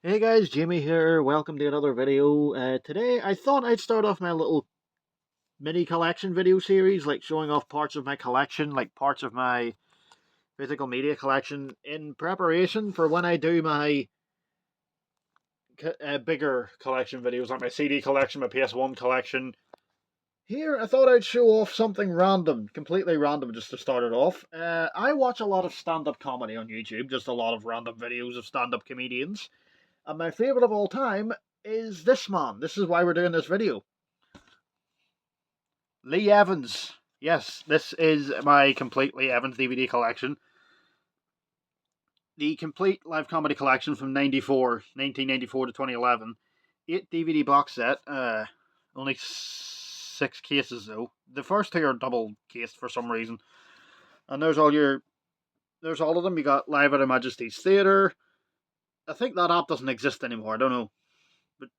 Hey guys, Jimmy here. Welcome to another video. Today I thought I'd start off my little mini collection video series, like showing off parts of my collection, like parts of my physical media collection, in preparation for when I do my bigger collection videos, like my CD collection, my PS1 collection. Here, I thought I'd show off something random, completely random, just to start it off. I watch a lot of stand-up comedy on YouTube, just a lot of random videos of stand-up comedians. And my favourite of all time is this man. This is why we're doing this video. Lee Evans. Yes, this is my complete Lee Evans DVD collection. The complete live comedy collection from 1994 to 2011. 8 DVD box set. Only 6 cases though. The first 2 are double cased for some reason. And there's all of them. You got Live at Her Majesty's Theatre. I think that app doesn't exist anymore. I don't know. But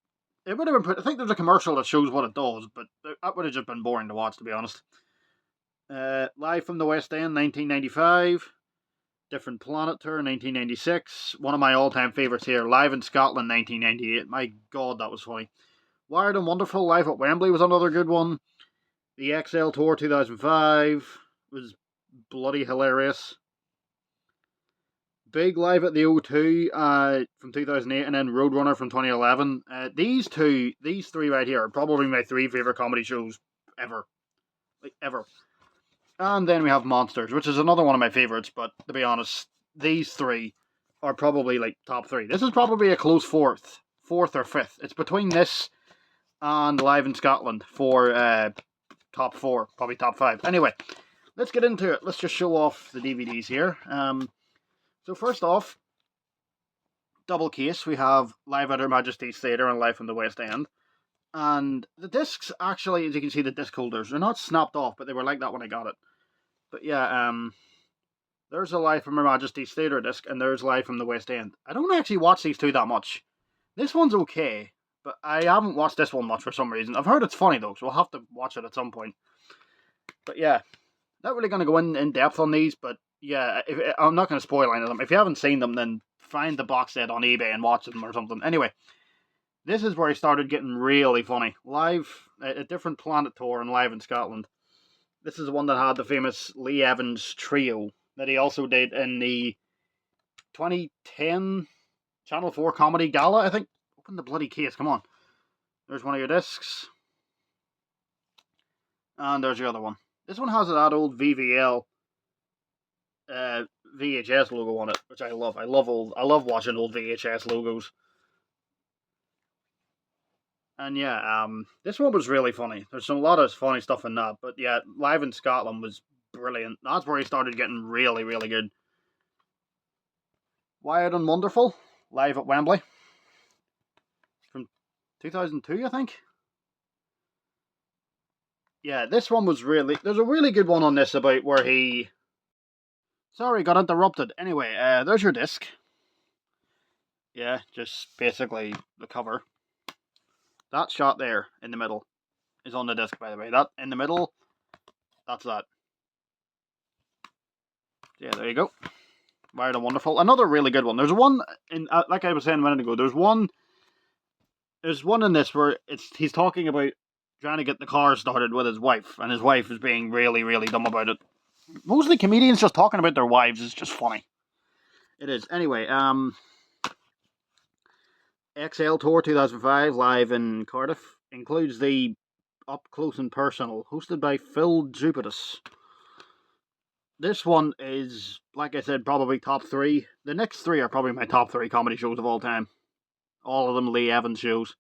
it would have been. I think there's a commercial that shows what it does, but that would have just been boring to watch, to be honest. Live from the West End, 1995. Different Planet Tour, 1996. One of my all-time favourites here, Live in Scotland, 1998. My God, that was funny. Wired and Wonderful, Live at Wembley was another good one. The XL Tour, 2005, was bloody hilarious. Big Live at the O2 from 2008, and then Roadrunner from 2011. These three right here are probably my 3 favourite comedy shows ever. Like, ever. And then we have Monsters, which is another one of my favourites, but to be honest, these 3 are probably like top 3. This is probably a close fourth or fifth. It's between this and Live in Scotland for top 4, probably top 5. Anyway, let's get into it. Let's just show off the DVDs here. So first off, double case, we have Live at Her Majesty's Theatre and Live from the West End. And the discs, actually, as you can see, the disc holders, they're not snapped off, but they were like that when I got it. But yeah, there's a Live from Her Majesty's Theatre disc, and there's Live from the West End. I don't actually watch these 2 that much. This one's okay, but I haven't watched this one much for some reason. I've heard it's funny though, so I'll have to watch it at some point. But yeah, not really going to go in depth on these, but yeah, I'm not going to spoil any of them. If you haven't seen them, then find the box set on eBay and watch them or something. Anyway, this is where he started getting really funny. Live, a Different Planet Tour and Live in Scotland. This is the one that had the famous Lee Evans trio that he also did in the 2010 Channel 4 Comedy Gala, I think. Open the bloody case, come on. There's one of your discs. And there's the other one. This one has that old VVL VHS logo on it, which I love. I love watching old VHS logos. And yeah, this one was really funny. There's a lot of funny stuff in that, but yeah, Live in Scotland was brilliant. That's where he started getting really, really good. Wired and Wonderful, Live at Wembley, from 2002, I think. Yeah, this one was really. There's a really good one on this about where he. Sorry, got interrupted. Anyway, there's your disc. Yeah, just basically the cover. That shot there in the middle is on the disc, by the way. That in the middle, that's that. Yeah, there you go. Wired and Wonderful. Another really good one. There's one in, like I was saying a minute ago. There's one in this where he's talking about trying to get the car started with his wife, and his wife is being really, really dumb about it. Mostly comedians just talking about their wives is just funny. It is. Anyway, XL Tour 2005 live in Cardiff includes the Up Close and Personal, hosted by Phil Jupitus. This one is, like I said, probably top 3. The next 3 are probably my top 3 comedy shows of all time. All of them Lee Evans shows.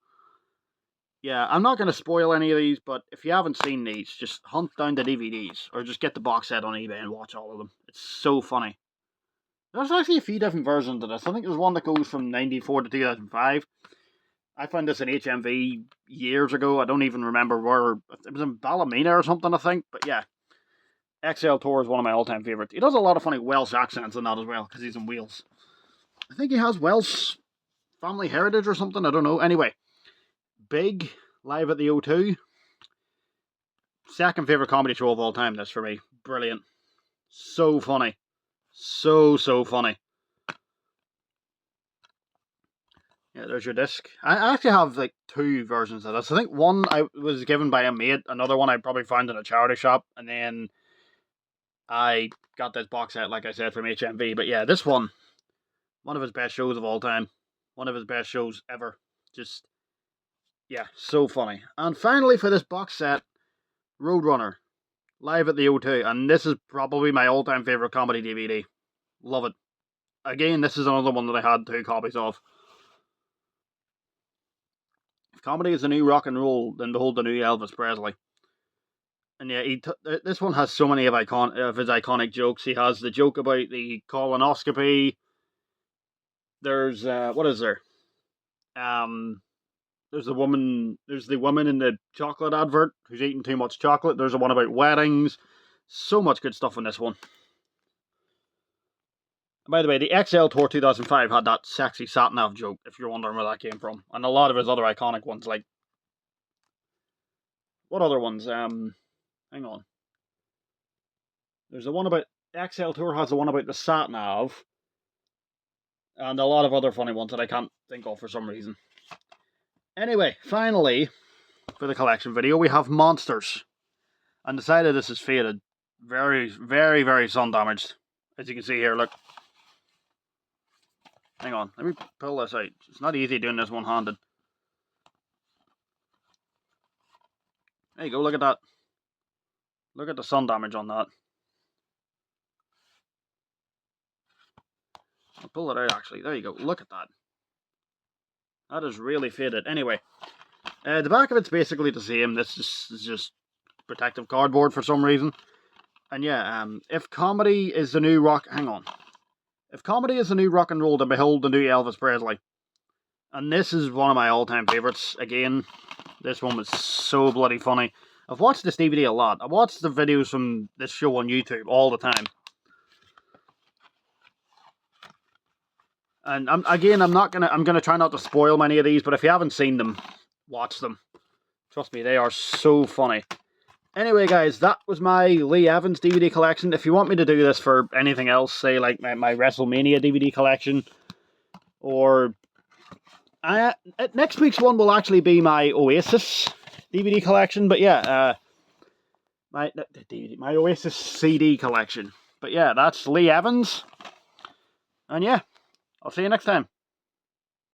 Yeah, I'm not going to spoil any of these, but if you haven't seen these, just hunt down the DVDs, or just get the box set on eBay and watch all of them. It's so funny. There's actually a few different versions of this. I think there's one that goes from 94 to 2005. I found this in HMV years ago. I don't even remember where. It was in Ballymena or something, I think. But yeah, XL Tour is one of my all-time favourites. He does a lot of funny Welsh accents in that as well, because he's in Wales. I think he has Welsh family heritage or something. I don't know. Anyway, Big, Live at the O2. Second favourite comedy show of all time, this for me. Brilliant. So funny. So funny. Yeah, there's your disc. I actually have like two versions of this. I think one I was given by a mate, another one I probably found in a charity shop, and then I got this box set, like I said, from HMV. But yeah, this one of his best shows of all time. One of his best shows ever. Just, yeah, so funny. And finally, for this box set, Roadrunner, live at the O2. And this is probably my all time favourite comedy DVD. Love it. Again, this is another one that I had 2 copies of. If comedy is the new rock and roll, then behold the new Elvis Presley. And yeah, this one has so many of his iconic jokes. He has the joke about the colonoscopy. There's what is there? There's the woman in the chocolate advert who's eating too much chocolate. There's a one about weddings. So much good stuff in this one. By the way, the XL Tour 2005 had that sexy sat-nav joke, if you're wondering where that came from. And a lot of his other iconic ones, like... What other ones? Hang on. There's the one about... XL Tour has the one about the sat-nav. And a lot of other funny ones that I can't think of for some reason. Anyway, finally, for the collection video, we have Monsters. And the side of this is faded. Very, very, very sun damaged. As you can see here, look. Hang on, let me pull this out. It's not easy doing this one-handed. There you go, look at that. Look at the sun damage on that. I'll pull it out actually. There you go, look at that. That is really faded. Anyway, the back of it's basically the same. This is just protective cardboard for some reason. And yeah, if comedy is the new rock... Hang on. If comedy is the new rock and roll, then behold the new Elvis Presley. And this is one of my all-time favourites. Again, this one was so bloody funny. I've watched this DVD a lot. I watched the videos from this show on YouTube all the time. And I'm gonna try not to spoil many of these, but if you haven't seen them, watch them. Trust me, they are so funny. Anyway, guys, that was my Lee Evans DVD collection. If you want me to do this for anything else, say like my WrestleMania DVD collection, or next week's one will actually be my Oasis DVD collection. But yeah, my Oasis CD collection. But yeah, that's Lee Evans, and yeah, I'll see you next time.